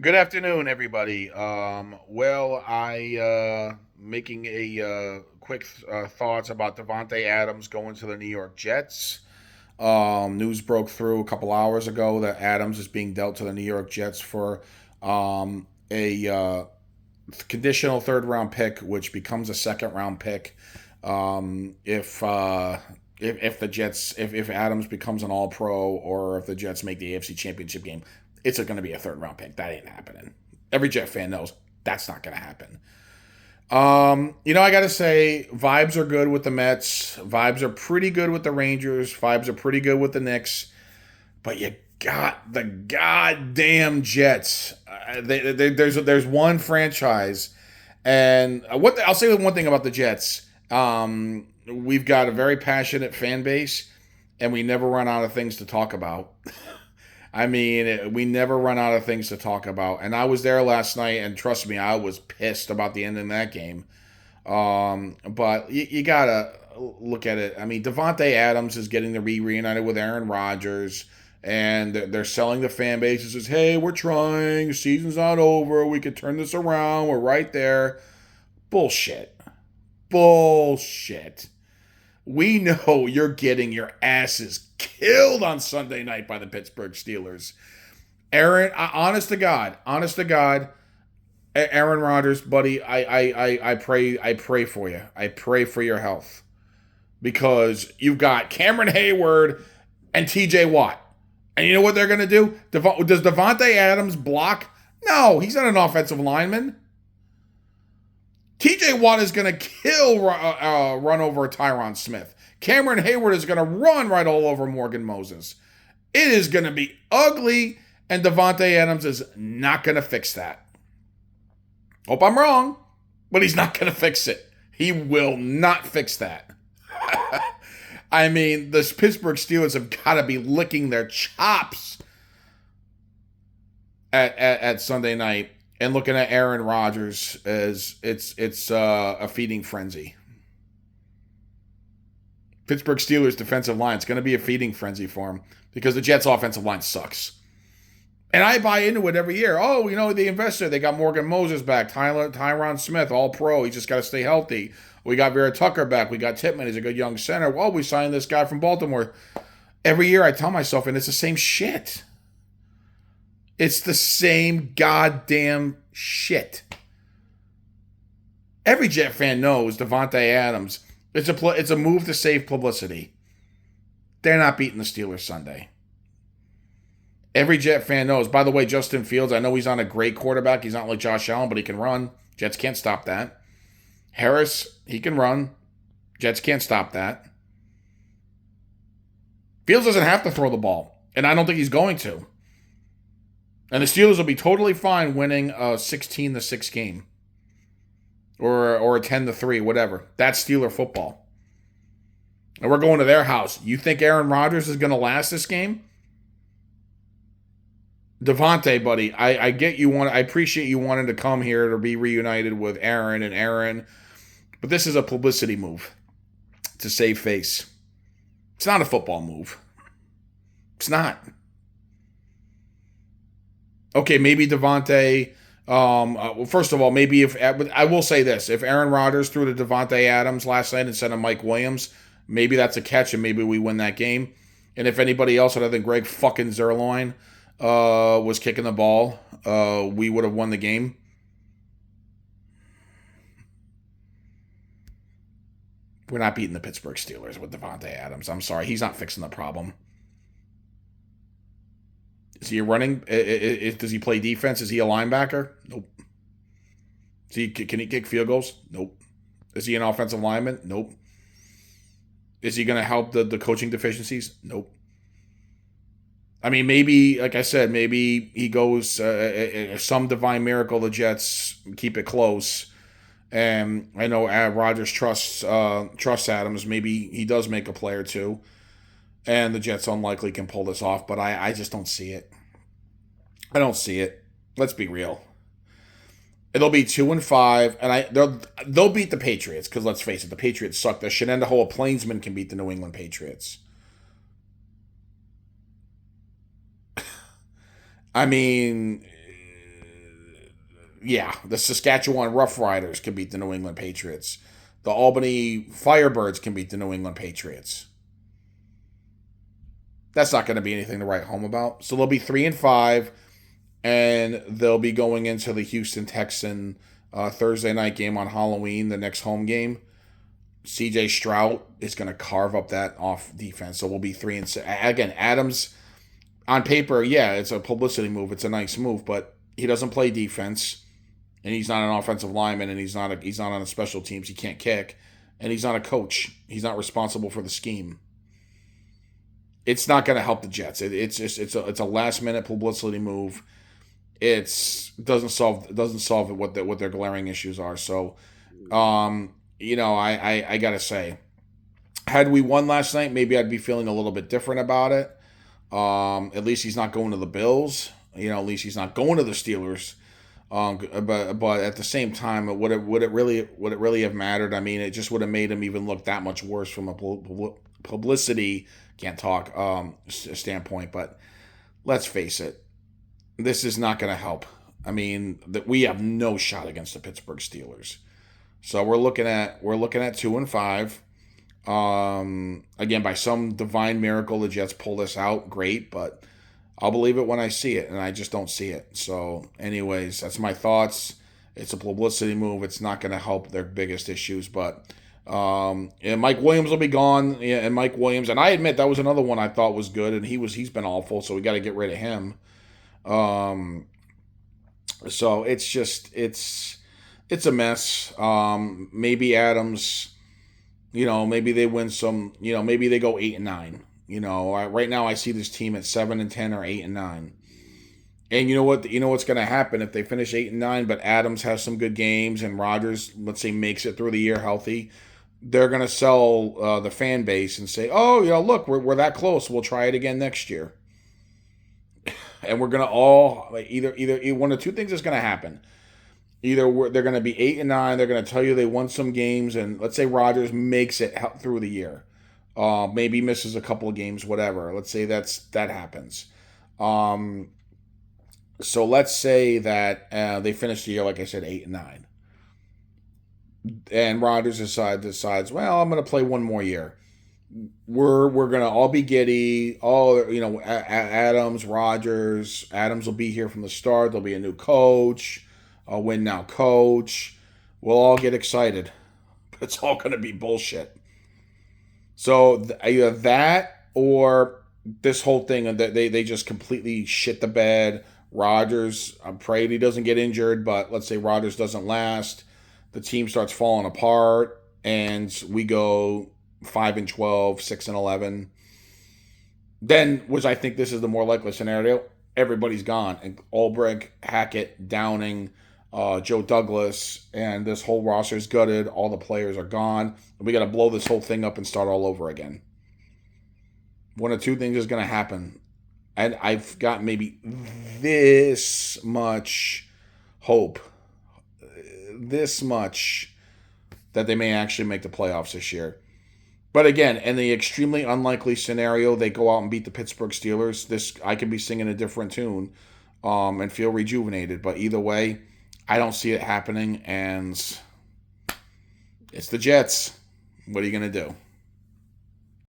Good afternoon, everybody. I making a quick thoughts about Davante Adams going to the New York Jets. News broke through a couple hours ago that Adams is being dealt to the New York Jets for a conditional third round pick, which becomes a second round pick if the Jets if Adams becomes an All Pro or if the Jets make the AFC Championship game. It's going to be a third round pick. That ain't happening. Every Jet fan knows that's not going to happen. I got to say, vibes are good with the Mets. Vibes are pretty good with the Rangers. Vibes are pretty good with the Knicks. But you got the goddamn Jets. There's one franchise, and I'll say one thing about the Jets. We've got a very passionate fan base, and we never run out of things to talk about. I mean, we never run out of things to talk about. And I was there last night, and trust me, I was pissed about the end of that game. But you gotta look at it. I mean, Davante Adams is getting to be reunited with Aaron Rodgers, and they're selling the fan base. It says, "Hey, we're trying. The season's not over. We could turn this around. We're right there." Bullshit. Bullshit. We know you're getting your asses killed on Sunday night by the Pittsburgh Steelers. Aaron, honest to God, Aaron Rodgers, buddy, I pray for you. I pray for your health because you've got Cameron Hayward and T.J. Watt, and you know what they're going to do? Does Davante Adams block? No, he's not an offensive lineman. T.J. Watt is going to run over Tyron Smith. Cameron Hayward is going to run right all over Morgan Moses. It is going to be ugly, and Davante Adams is not going to fix that. Hope I'm wrong, but he's not going to fix it. He will not fix that. I mean, the Pittsburgh Steelers have got to be licking their chops at Sunday night and looking at Aaron Rodgers as it's a feeding frenzy. Pittsburgh Steelers defensive line, it's going to be a feeding frenzy for him because the Jets offensive line sucks. And I buy into it every year. Oh, the investor, they got Morgan Moses back, Tyron Smith, all pro. He just got to stay healthy. We got Vera Tucker back. We got Titman. He's a good young center. Well, we signed this guy from Baltimore. Every year I tell myself, and it's the same shit. It's the same goddamn shit. Every Jet fan knows Davante Adams. It's a move to save publicity. They're not beating the Steelers Sunday. Every Jet fan knows. By the way, Justin Fields, I know he's not a great quarterback. He's not like Josh Allen, but he can run. Jets can't stop that. Harris, he can run. Jets can't stop that. Fields doesn't have to throw the ball, and I don't think he's going to. And the Steelers will be totally fine winning a 16-6 game. Or a 10-3, whatever. That's Steeler football. And we're going to their house. You think Aaron Rodgers is going to last this game? Davante, buddy, I get you I appreciate you wanting to come here to be reunited with Aaron, but this is a publicity move to save face. It's not a football move. It's not. Okay, maybe Davante. Well, first of all, maybe if I will say this: if Aaron Rodgers threw to Davante Adams last night instead of Mike Williams, maybe that's a catch, and maybe we win that game. And if anybody else other than Greg fucking Zerline was kicking the ball, we would have won the game. We're not beating the Pittsburgh Steelers with Davante Adams. I'm sorry, he's not fixing the problem. Is he running? Does he play defense? Is he a linebacker? Nope. Can he kick field goals? Nope. Is he an offensive lineman? Nope. Is he going to help the coaching deficiencies? Nope. I mean, maybe, like I said, maybe he goes, some divine miracle, the Jets keep it close. And I know Rodgers trusts Adams. Maybe he does make a play or two. And the Jets unlikely can pull this off, but I just don't see it. I don't see it. Let's be real. It'll be 2-5, and they'll beat the Patriots because let's face it, the Patriots suck. The Shenandoah Plainsmen can beat the New England Patriots. I mean, Yeah, the Saskatchewan Roughriders can beat the New England Patriots. The Albany Firebirds can beat the New England Patriots. That's not going to be anything to write home about. So they'll be 3-5, and they'll be going into the Houston Texan Thursday night game on Halloween, the next home game. CJ Stroud is going to carve up that off defense. So we'll be 3-6. Again, Adams on paper, yeah, it's a publicity move. It's a nice move, but he doesn't play defense, and he's not an offensive lineman, and he's not on a special teams. He can't kick, and he's not a coach. He's not responsible for the scheme. It's not going to help the Jets. It's a last minute publicity move. It doesn't solve what their glaring issues are. So, I gotta say, had we won last night, maybe I'd be feeling a little bit different about it. At least he's not going to the Bills. At least he's not going to the Steelers. But at the same time, would it really have mattered? I mean, it just would have made him even look that much worse from a publicity can't talk standpoint. But let's face it, this is not going to help. I mean, that we have no shot against the Pittsburgh Steelers. So we're looking at 2-5. Again, by some divine miracle, the Jets pull this out. Great, but I'll believe it when I see it, and I just don't see it. So, anyways, that's my thoughts. It's a publicity move. It's not going to help their biggest issues, but Mike Williams will be gone. Yeah, and Mike Williams, and I admit that was another one I thought was good, and he's been awful. So we got to get rid of him. So it's a mess. Maybe Adams. Maybe they win some. Maybe they go 8-9. Right now I see this team at 7-10 or 8-9. And you know what? What's going to happen if they finish 8-9, but Adams has some good games and Rodgers, let's say, makes it through the year healthy. They're going to sell the fan base and say, "Oh, look, we're that close. We'll try it again next year." And we're going to all either one of two things is going to happen. Either they're going to be 8-9. They're going to tell you they won some games, and let's say Rodgers makes it through the year. Maybe misses a couple of games, whatever. Let's say that happens. So let's say that they finish the year, like I said, 8-9, and Rodgers decides, well, I'm going to play one more year. We're going to all be giddy. Adams, Rodgers. Adams will be here from the start. There'll be a new coach, a win now coach. We'll all get excited. It's all going to be bullshit. So either that or this whole thing that they just completely shit the bed. Rodgers, I'm afraid he doesn't get injured, but let's say Rodgers doesn't last. The team starts falling apart, and we go 5-12, 6-11. Then, which I think this is the more likely scenario, everybody's gone. And Ulbrich, Hackett, Downing, Joe Douglas, and this whole roster is gutted. All the players are gone. We got to blow this whole thing up and start all over again. One of two things is going to happen. And I've got maybe this much hope, this much, that they may actually make the playoffs this year. But again, in the extremely unlikely scenario, they go out and beat the Pittsburgh Steelers, I could be singing a different tune and feel rejuvenated. But either way, I don't see it happening, and it's the Jets. What are you going to do?